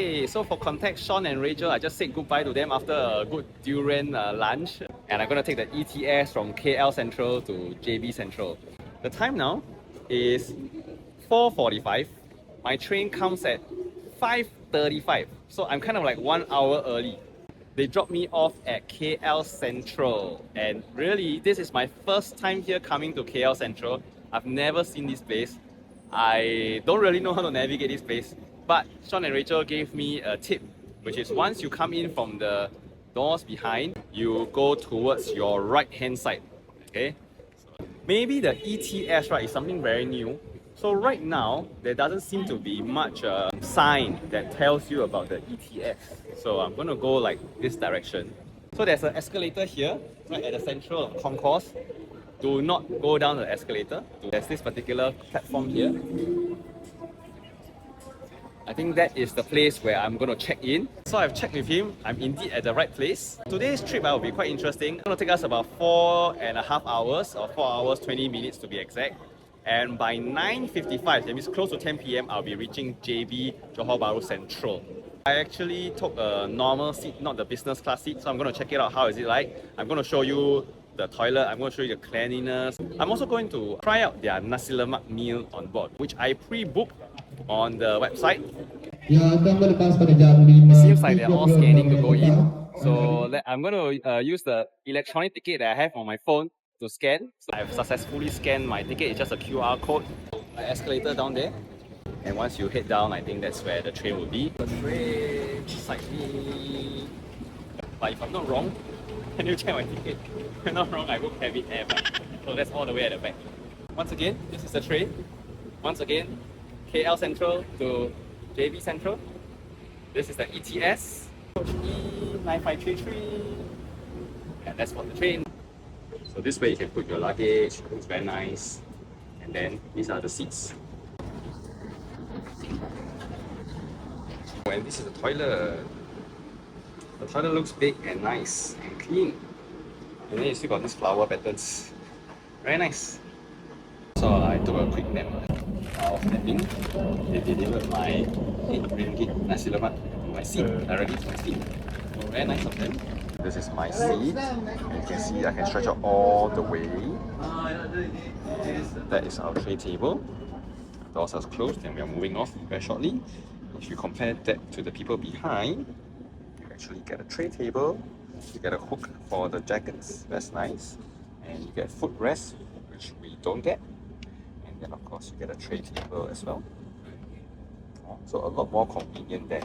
Hey, so for context, Sean and Rachel, I just said goodbye to them after a good durian lunch. And I'm going to take the ETS from KL Sentral to JB Sentral. The time now is 4:45. My train comes at 5:35. So I'm kind of like 1 hour early. They dropped me off at KL Sentral. And really, this is my first time here coming to KL Sentral. I've never seen this place. I don't really know how to navigate this place. But Sean and Rachel gave me a tip, which is once you come in from the doors behind, you go towards your right hand side. Okay? Maybe the ETS, right, is something very new. So right now, there doesn't seem to be much sign that tells you about the ETS. So I'm going to go like this direction. So there's an escalator here, right at the central concourse. Do not go down the escalator. There's this particular platform here. I think that is the place where I'm going to check in. So I've checked with him. I'm indeed at the right place. Today's trip will be quite interesting. It's going to take us about 4.5 hours or 4 hours 20 minutes to be exact. And by 9:55, that means close to 10 p.m, I'll be reaching JB Johor Bahru Central. I actually took a normal seat, not the business class seat. So I'm going to check it out. How is it like? I'm going to show you the toilet. I'm going to show you the cleanliness. I'm also going to try out their nasi lemak meal on board, which I pre-booked on the website. It seems like they're all scanning to go in. So I'm going to use the electronic ticket that I have on my phone to scan. So I've successfully scanned my ticket. It's just a QR code. An escalator down there. And once you head down, I think that's where the train will be. The train beside me. But if I'm not wrong, can you check my ticket? If I'm not wrong, I booked cabin air. So that's all the way at the back. Once again, this is the train. Once again, KL Sentral to JB Sentral. This is the ETS. E9533. And that's for the train. So this way you can put your luggage. It's very nice. And then these are the seats. And this is the toilet. The toilet looks big and nice and clean. And then you still got these flower patterns. Very nice. So I took a quick nap. I was napping. They delivered my 8 ringgit nasi lemak to my seat, directly to my seat. So very nice of them. This is my seat. You can see I can stretch out all the way. That is our tray table. The doors are closed and we are moving off very shortly. If you compare that to the people behind, you actually get a tray table. You get a hook for the jackets. That's nice. And you get footrest, which we don't get. And then of course you get a tray table as well. So a lot more convenient than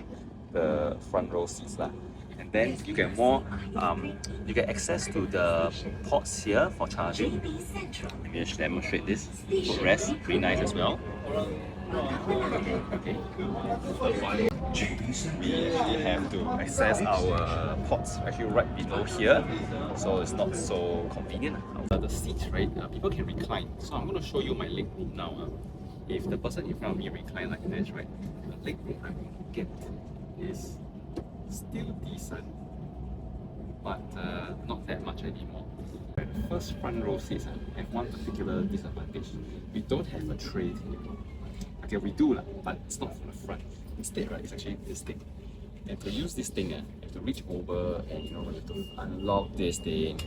the front row seats lah. And then you get more, you get access to the ports here for charging. Let me just demonstrate this. Footrest, pretty nice as well. Okay. We have to access our ports actually right below here, so it's not so convenient. The seats, right? People can recline. So I'm going to show you my leg room now. If the person in front of me recline like this, right, the leg room I'm going to get is still decent, but not that much anymore. The first front row seats have one particular disadvantage. We don't have a tray table. Okay, we do, but it's not from the front. Instead, right, it's actually this thing. And to use this thing, you have to reach over and you have to unlock this thing.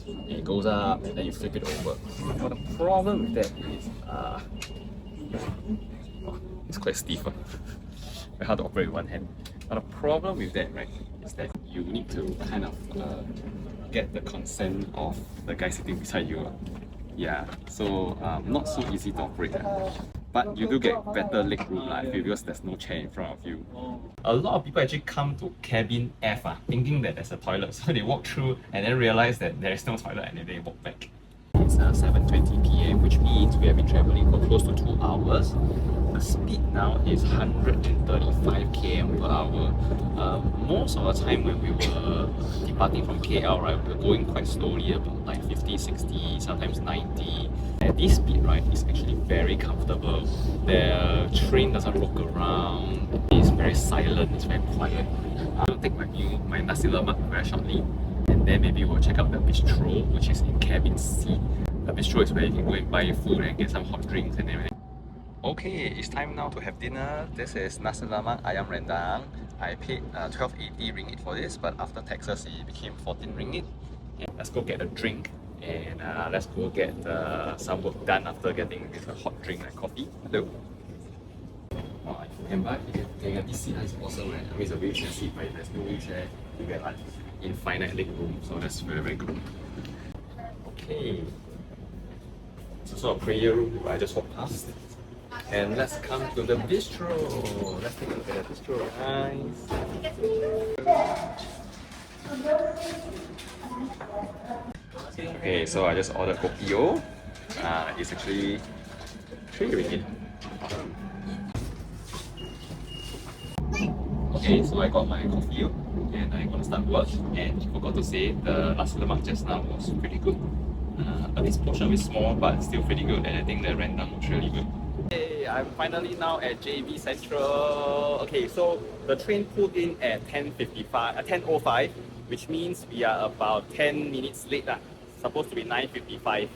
And it goes up and then you flip it over. But the problem with that is, it's quite stiff. Very hard to operate with one hand. But the problem with that, right, is that you need to kind of get the consent of the guy sitting beside you. Yeah, so not so easy to operate. But you do get better leg room because there's no chair in front of you. A lot of people actually come to cabin F thinking that there's a toilet. So they walk through and then realize that there is no toilet and then they walk back. It's 7:20 p.m, which means we have been traveling for close to 2 hours. The speed now is 135 km per hour. Most of the time when we were departing from KL, right, we were going quite slowly, about like 50, 60, sometimes 90. At this speed, right, it's actually very comfortable. The train doesn't rock around. It's very silent. It's very quiet. I'll take my nasi lemak very shortly, and then maybe we'll check out the Bistro, which is in cabin C. The Bistro is where you can go and buy food and get some hot drinks and everything. Okay, it's time now to have dinner. This is nasi lemak ayam rendang. I paid 12.80 ringgit for this, but after taxes it became 14 ringgit. And let's go get a drink and let's go get some work done after getting this hot drink like coffee. Hello. Oh, if you can buy, you can get this seat, it's awesome, right? I mean, it's a wheelchair seat, but there's no wheelchair. You get like infinite leg room, so that's very, very good. Okay. It's also a prayer room, but I just walked past. And let's come to the bistro. Let's take a look at the bistro, guys. Okay, so I just ordered kopi. It's actually 3 ringgit. Okay, so I got my coffee and I'm gonna start work. And I forgot to say, the nasi lemak just now was pretty good. This portion is small, but still pretty good. And I think the rendang was really good. Hey, I'm finally now at JB Sentral. Okay, so the train pulled in at 10:05, which means we are about 10 minutes late. Supposed to be 9:55.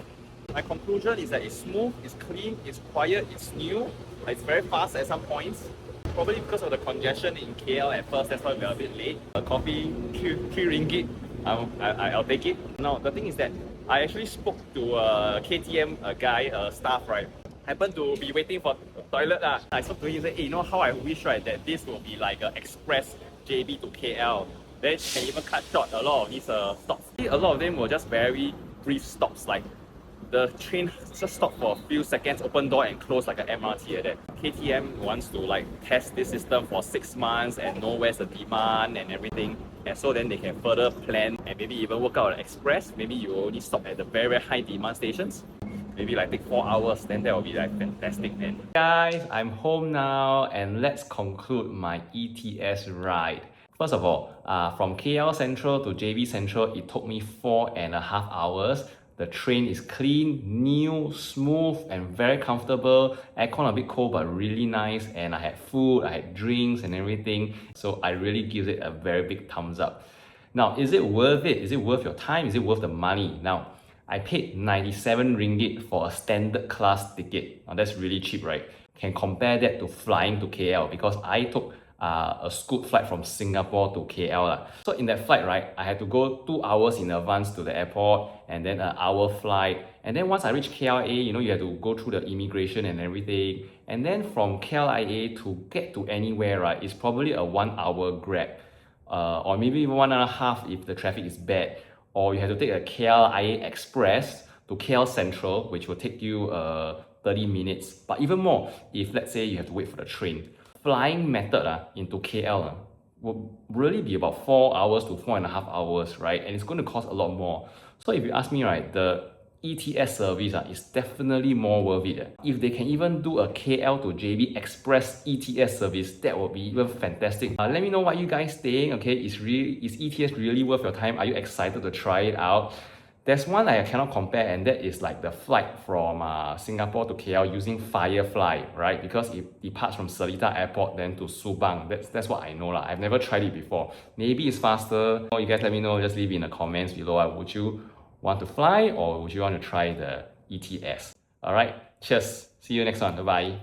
My conclusion is that it's smooth, it's clean, it's quiet, it's new, it's very fast at some points. Probably because of the congestion in KL at first, that's why we're a bit late. A coffee, 3 ringgit, I'll take it. Now, the thing is that I actually spoke to a KTM guy, staff, right? Happened to be waiting for the toilet. I spoke to him and said, hey, you know how I wish, right, that this will be like an express JB to KL. Then can even cut short a lot of these stops. A lot of them were just very brief stops, like the train just stopped for a few seconds, open door and close like an MRT like that. KTM wants to like test this system for 6 months and know where's the demand and everything. And so then they can further plan and maybe even work out an express. Maybe you only stop at the very, very high demand stations. Maybe like take 4 hours, then that will be like fantastic then. Guys, I'm home now and let's conclude my ETS ride. First of all, from KL Central to JB Central, it took me 4.5 hours. The train is clean, new, smooth, and very comfortable. Aircon a bit cold, but really nice. And I had food, I had drinks and everything. So I really give it a very big thumbs up. Now, is it worth it? Is it worth your time? Is it worth the money? Now, I paid 97 ringgit for a standard class ticket. Now, that's really cheap, right? Can compare that to flying to KL because I took a scoot flight from Singapore to KL. So in that flight, right, I had to go 2 hours in advance to the airport and then an hour flight. And then once I reached KLIA, you have to go through the immigration and everything. And then from KLIA to get to anywhere, right, it's probably a 1 hour grab. Or maybe even 1.5 if the traffic is bad. Or you have to take a KLIA Express to KL Central, which will take you 30 minutes. But even more, if let's say you have to wait for the train. Flying method into KL will really be about 4 hours to 4.5 hours, right? And it's going to cost a lot more. So if you ask me, right, the ETS service is definitely more worth it. If they can even do a KL to JB Express ETS service, that would be even fantastic. Let me know what you guys think. Okay, is ETS really worth your time? Are you excited to try it out? There's one I cannot compare, and that is like the flight from Singapore to KL using Firefly, right? Because it departs from Seletar Airport then to Subang. That's what I know. I've never tried it before. Maybe it's faster. You guys let me know. Just leave in the comments below. Would you want to fly or would you want to try the ETS? Alright, cheers. See you next one. Bye-bye.